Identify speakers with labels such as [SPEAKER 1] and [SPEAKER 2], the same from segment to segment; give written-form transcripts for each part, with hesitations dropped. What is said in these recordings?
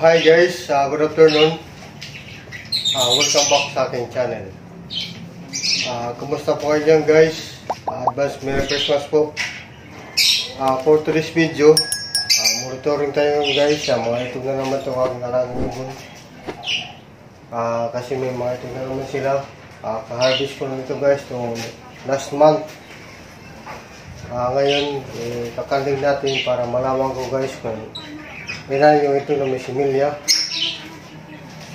[SPEAKER 1] Hi guys, good afternoon. Welcome back sa aking channel. Kumusta po kayo dyan guys? Advance Merry Christmas po. For today's video, monitoring tayo guys. Mga itog na naman ito aking alagang ibon. Kasi may mga itog na naman sila. Ka-harvest ko lang ito guys noong last month. Ngayon, kakanding natin para malaman ko guys kung ilan yung ito na may similya.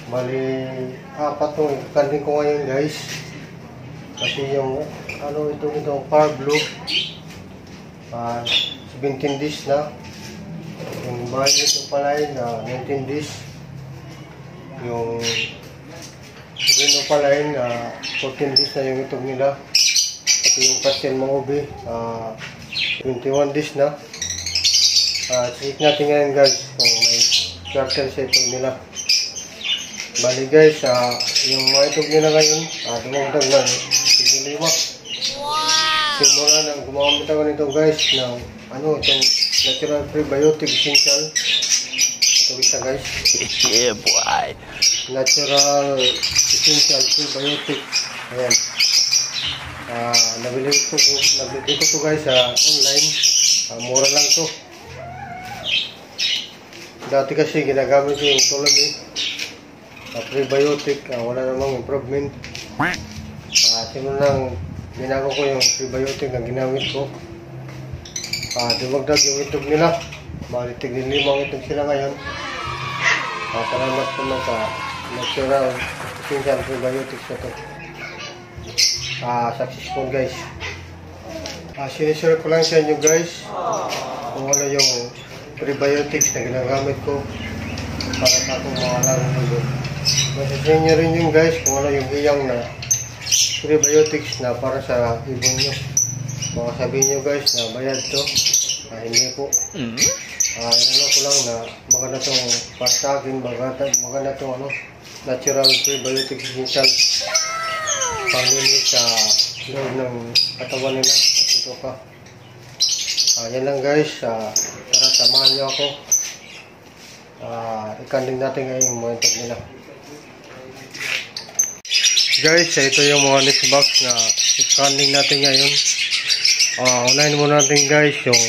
[SPEAKER 1] Bali, apat itong ikakanding ko ngayon guys. Kasi yung, itong Par Blue, 17 days na. Yung bahay itong palay na 19 days. Yung green palay na 14 days na yung itong nila. At yung pastel maubi, 21 days na. Check natin ngayon guys kung may turtle sa itog nila. Bali guys, yung mga itog nila ngayon, dumagdag na, sigiliwak. Simula nang gumamit ako nito guys ng itong natural prebiotic essential. Ito isa guys.
[SPEAKER 2] Yeah boy.
[SPEAKER 1] Natural essential prebiotic. Ayan. Nabili ko to guys online. Mura lang to. Dati kasi ginagamit ko yung Tolome prebiotic, wala namang improvement. Simulang ginago ko yung prebiotic na ginamit ko. Dumagdag yung itog nila. Malitig din 5 itog sila ngayon. Salamat po na sa natural essential prebiotics na to. Successful guys. Sinishare ko lang sa inyo guys kung ano yung prebiotics na ginagamit ko para sa akong mga larong ibon. Masasayin nyo rin yun guys kung ano yung iyang na prebiotics na para sa ibon nyo. Baka sabihin nyo guys na bayad to. Hindi po. Inano ko lang na maganda itong para sa akin, maganda itong natural prebiotic essential panglinis sa loob ng katawan nila. Ito ka. Yan lang guys. Tara, samahan nyo ako. Ikanding natin ngayon yung mga itog nila. Guys, ito yung mga nest box na ikanding natin ngayon. Unahin muna natin guys yung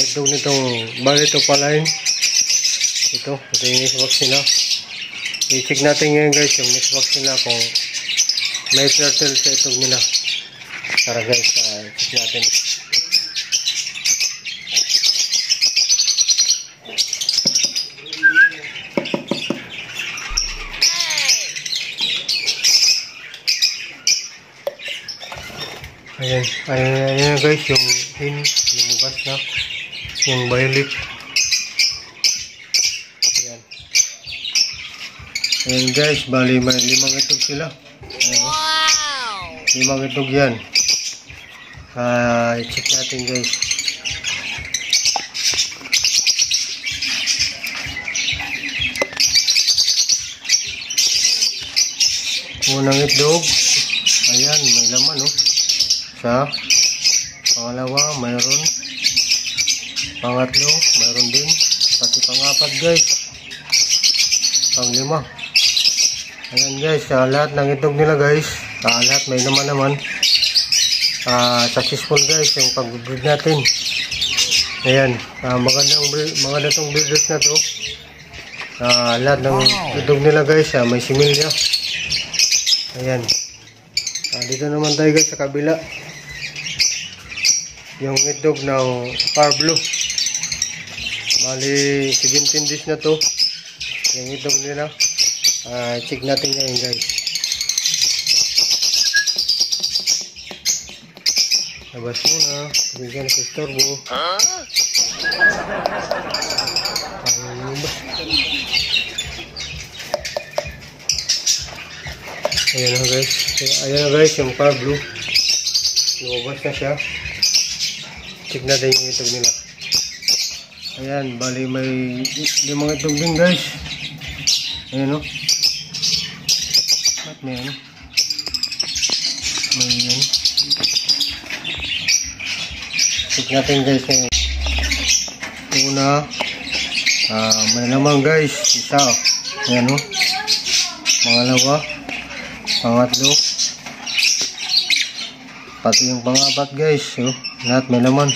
[SPEAKER 1] itog nitong balito palain. Ito yung nest box nila. I-check natin ngayon guys yung nest box nila kung may turtle sa itog nila. Tara guys, check natin. Ayan guys, yung hin, lumabas na, yung violet. Ayan guys, bali may 5 itog sila. Wow! 5 itog yan. I-check natin guys. Unang itlog, ayan, may laman Isa, pangalawa, mayroon. Pangatlo, mayroon din. Pati pangapat guys. Panglima. Ayan guys, lahat ng itlog nila guys. Lahat may naman. Successful guys yung pag-breed natin. Ayan, maganda tong breeders na to. Lahat ng itlog nila guys, may similya. Ayan. Dito naman tayo guys sa kabila. Yung itlog ng Par Blue. Bali 17 days na to. Yung itlog nila. Check natin ngayon guys. Labas muna. Bigyan sa istorbo. Ayan na guys. Ayan na guys yung Par Blue. Lumabas na siya. Check natin yung itlog nila. Ayan, bali may 5 itlog din guys. Ayan At may may Check natin guys. Una, May naman guys, isa. Ayan o. Pangalawa. Pangatlo. Pati yung pangapat guys. Lahat may naman.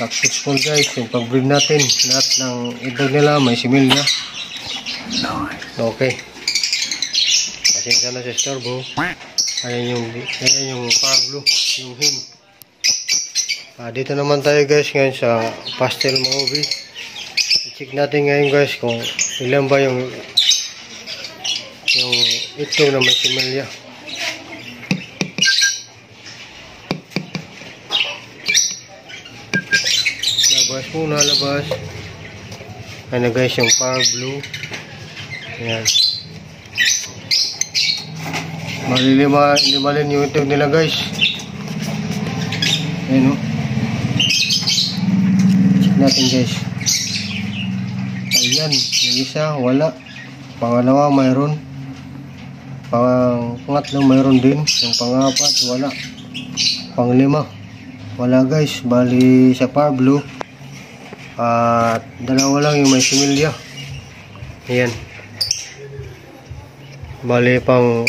[SPEAKER 1] Successful guys. Yung pag-breed natin. Lahat ng itlog nila may similya. Okay. Pasensya na sa storbo. Ayan yung Pablo. Yung him. Dito naman tayo guys ngayon sa pastel maubi. I-check natin ngayon guys kung ilan ba yung itlog na may similya. Labas muna, labas. Ayan guys yung Pablo. Ayan. Lima rin yung itlog nila guys. Ayan o. Check natin guys. Ayan, yung isa wala. Pangalawa mayroon. Pangatlo mayroon din. Yung pangapat wala. Panglima wala guys. Bali sa Pablo at dalawa lang yung may similya. Ayan. Bali pang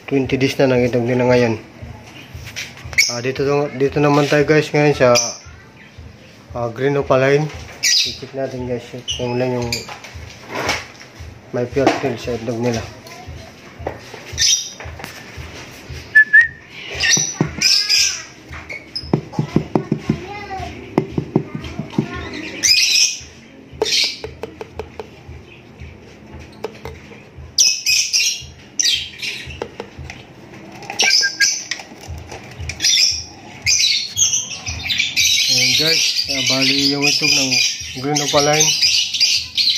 [SPEAKER 1] 20 days na nang itlog nila ngayon. Dito naman tayo guys ngayon sa green opaline. I-check natin guys kung lang yung may fertile sa itlog nila. Ayan guys, bali yung itlog ng green opaline,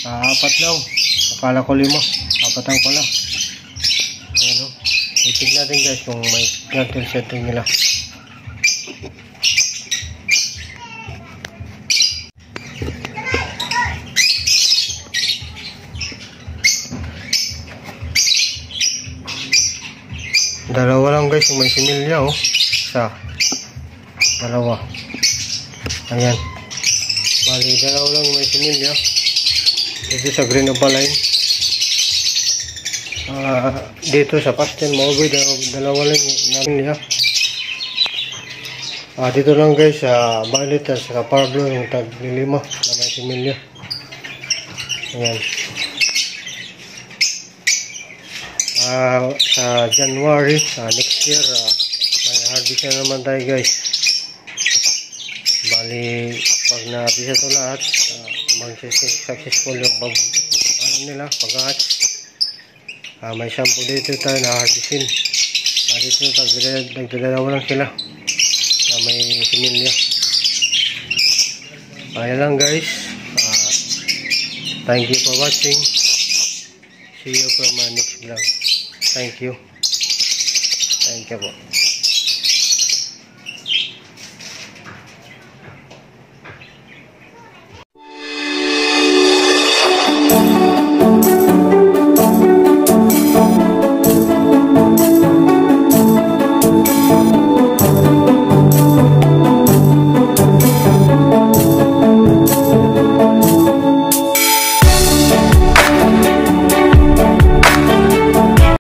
[SPEAKER 1] 4 lang. Akala ko 5, 4 lang pala. Ayan o. I-check natin guys kung may fertile sa itlog nila. Dalawa lang guys yung may similya o. Isa, dalawa. Ayan. Bali, dalawa lang may similya. Dito sa green opaline. Dito sa pastel maubi, dalawa lang yung similya. Dito lang guys sa violet at sa Pablo yung tag-5 na may similya. Ayan. Sa January, next year, may harvest na naman tayo guys. Bali, pag na-harvest ito lahat, mag-successful yung pag-hatch. May shampoo dito tayo na harvestin. Dito nagdadalawa lang sila na may similya. Ayan lang guys. Thank you for watching. See you from my next vlog. Thank you. Thank you po.